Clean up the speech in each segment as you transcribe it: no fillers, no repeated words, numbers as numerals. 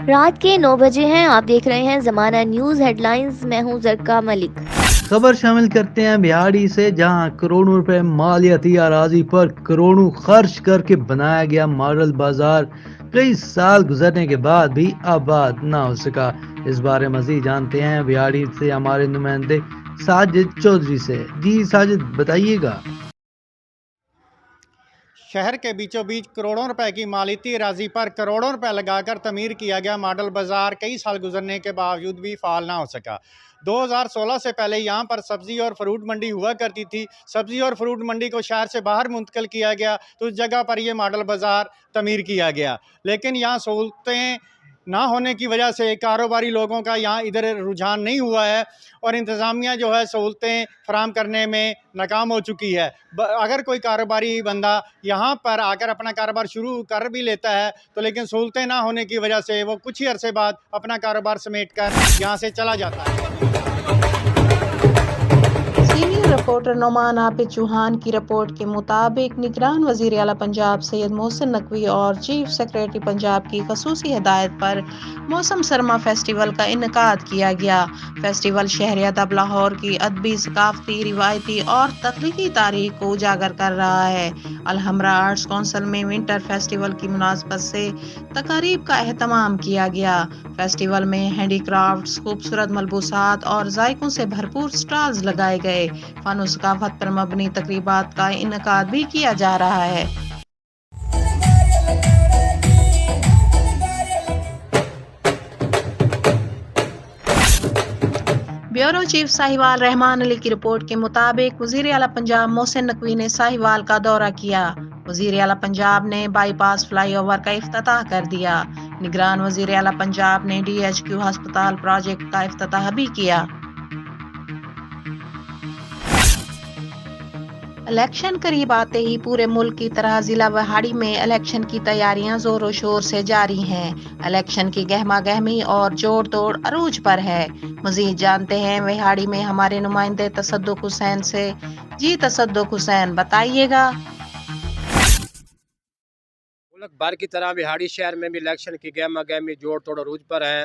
رات کے 9 بجے ہیں، آپ دیکھ رہے ہیں زمانہ نیوز ہیڈ لائنز، میں ہوں زرکا ملک۔ خبر شامل کرتے ہیں بہاڑی سے، جہاں کروڑوں روپے مالیاتی اراضی پر کروڑوں خرچ کر کے بنایا گیا ماڈل بازار کئی سال گزرنے کے بعد بھی آباد نہ ہو سکا۔ اس بارے مزید جانتے ہیں بہاڑی سے ہمارے نمائندے ساجد چودھری سے۔ جی ساجد بتائیے گا۔ شہر کے بیچوں بیچ کروڑوں روپے کی مالیاتی اراضی پر کروڑوں روپے لگا کر تعمیر کیا گیا ماڈل بازار کئی سال گزرنے کے باوجود بھی فعال نہ ہو سکا۔ 2016 سے پہلے یہاں پر سبزی اور فروٹ منڈی ہوا کرتی تھی۔ سبزی اور فروٹ منڈی کو شہر سے باہر منتقل کیا گیا تو اس جگہ پر یہ ماڈل بازار تعمیر کیا گیا، لیکن یہاں سہولتیں نہ ہونے کی وجہ سے کاروباری لوگوں کا یہاں ادھر رجحان نہیں ہوا ہے، اور انتظامیہ جو ہے سہولتیں فراہم کرنے میں ناکام ہو چکی ہے۔ اگر کوئی کاروباری بندہ یہاں پر آ کر اپنا کاروبار شروع کر بھی لیتا ہے تو لیکن سہولتیں نہ ہونے کی وجہ سے وہ کچھ ہی عرصے بعد اپنا کاروبار سمیٹ کر یہاں سے چلا جاتا ہے۔ سینئر رپورٹر نعمان عابد چوہان کی رپورٹ کے مطابق نگران وزیر اعلیٰ پنجاب سید محسن نقوی اور چیف سیکریٹری پنجاب کی خصوصی ہدایت پر موسم سرما فیسٹیول کا انعقاد کیا گیا۔ فیسٹیول شہر ادب لاہور کی ادبی، ثقافتی، روایتی اور تخلیقی تاریخ کو اجاگر کر رہا ہے۔ الحمرا آرٹس کونسل میں ونٹر فیسٹیول کی مناسبت سے تقاریب کا اہتمام کیا گیا۔ فیسٹیول میں ہینڈی کرافٹس، خوبصورت ملبوسات اور ذائقوں سے بھرپور سٹالز لگائے گئے۔ فن و ثقافت پر مبنی تقریبات کا انعقاد بھی کیا جا رہا ہے۔ بیورو چیف ساہیوال رحمان علی کی رپورٹ کے مطابق وزیر اعلیٰ پنجاب محسن نقوی نے ساہیوال کا دورہ کیا۔ وزیر اعلیٰ پنجاب نے بائی پاس فلائی اوور کا افتتاح کر دیا۔ نگران وزیر اعلیٰ پنجاب نے DHQ ہسپتال پروجیکٹ کا افتتاح بھی کیا۔ الیکشن قریب آتے ہی پورے ملک کی طرح ضلع وہاڑی میں الیکشن کی تیاریاں زور و شور سے جاری ہیں۔ الیکشن کی گہما گہمی اور جوڑ توڑ عروج پر ہے۔ مزید جانتے ہیں وہاڑی میں ہمارے نمائندے تصدق حسین سے۔ جی تصدق حسین بتائیے گا۔ ملک بھر کی طرح وہاڑی شہر میں بھی الیکشن کی گہما گہمی جوڑ توڑ عروج پر ہے۔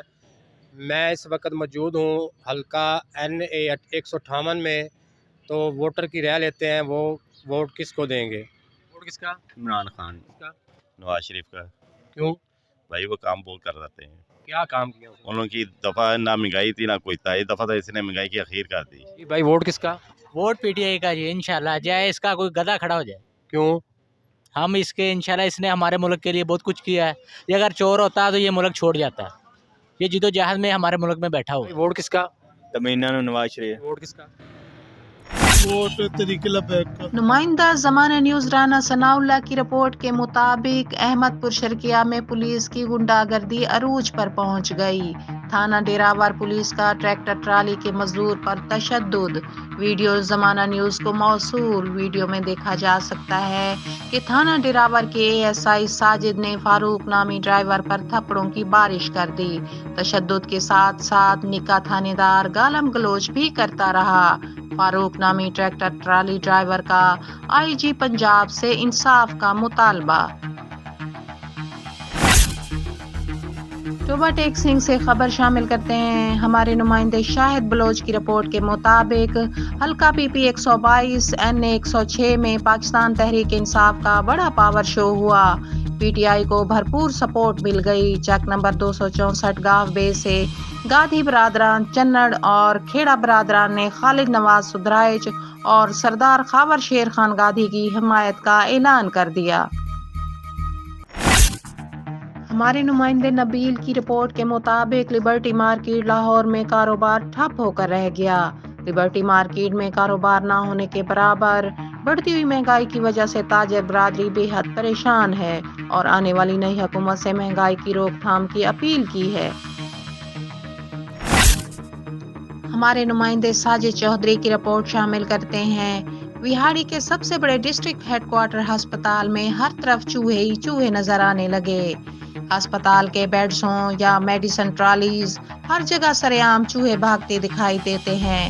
میں اس وقت موجود ہوں حلقہ NA 158 میں، تو ووٹر کی رائے لیتے ہیں وہ ووٹ کس کو دیں گے۔ ووٹ کس کا؟ عمران خان کا؟ نواز شریف کا۔ کیوں؟ بھائی وہ کام بہت کر دیتے ہیں۔ کیا کام کیا انہوں کی دفعہ نہ مہنگائی تھی نہ کوئی تھا، یہ دفعہ تو اس نے مہنگائی کی اخیر کر دی۔ جی بھائی ووٹ کس کا؟ ووٹ PTI کا جی، انشاءاللہ جائے اس کا کوئی گدھا کھڑا ہو جائے۔ کیوں؟ ہم اس کے انشاءاللہ اس نے ہمارے ملک کے لیے بہت کچھ کیا ہے۔ یہ اگر چور ہوتا ہے تو یہ ملک چھوڑ جاتا ہے۔ یہ جدوجہد میں ہمارے ملک میں بیٹھا ہوا ہے۔ ووٹ کس کا؟ تمنا نواز شریف۔ ووٹ کس کا؟ ووٹ طریق لبیک کا۔ نمائندہ زمانہ نیوز رانا ثناء اللہ کی رپورٹ کے مطابق احمد پور شرقیہ میں پولیس کی غنڈہ گردی عروج پر پہنچ گئی۔ تھانہ ڈیراور پولیس کا ٹریکٹر ٹرالی کے مزدور پر تشدد۔ ویڈیو زمانہ نیوز کو موصول۔ ویڈیو میں دیکھا جا سکتا ہے کہ تھانہ ڈیراور کے ASI ساجد نے فاروق نامی ڈرائیور پر تھپڑوں کی بارش کر دی۔ تشدد کے ساتھ ساتھ نکا تھانے دار گالم گلوچ بھی کرتا رہا۔ فاروق نامی ٹریکٹر ٹرالی ڈرائیور کا IG پنجاب سے انصاف کا مطالبہ۔ ٹوبا ٹیک سنگھ سے خبر شامل کرتے ہیں ہمارے نمائندے شاہد بلوچ کی رپورٹ کے مطابق حلقہ PP 122 NA 106 میں پاکستان تحریک انصاف کا بڑا پاور شو ہوا۔ PTI کو بھرپور سپورٹ مل گئی۔ چک نمبر 264 گاو بے سے گادھی برادران، چنڑ اور کھیڑا برادران نے خالد نواز سدرائچ اور سردار خاور شیر خان گادھی کی حمایت کا اعلان کر دیا۔ ہمارے نمائندے نبیل کی رپورٹ کے مطابق لبرٹی مارکیٹ لاہور میں کاروبار ٹھپ ہو کر رہ گیا۔ لبرٹی مارکیٹ میں کاروبار نہ ہونے کے برابر بڑھتی ہوئی مہنگائی کی وجہ سے تاجر برادری بے حد پریشان ہے اور آنے والی نئی حکومت سے مہنگائی کی روک تھام کی اپیل کی ہے۔ ہمارے نمائندے ساجد چودھری کی رپورٹ شامل کرتے ہیں وہاڑی کے سب سے بڑے ڈسٹرکٹ ہیڈ کوارٹر ہسپتال میں ہر طرف چوہے ہی چوہے نظر آنے لگے۔ ہسپتال کے بیڈز ہوں یا میڈیسن ٹرالیز، ہر جگہ سرعام چوہے بھاگتے دکھائی دیتے ہیں۔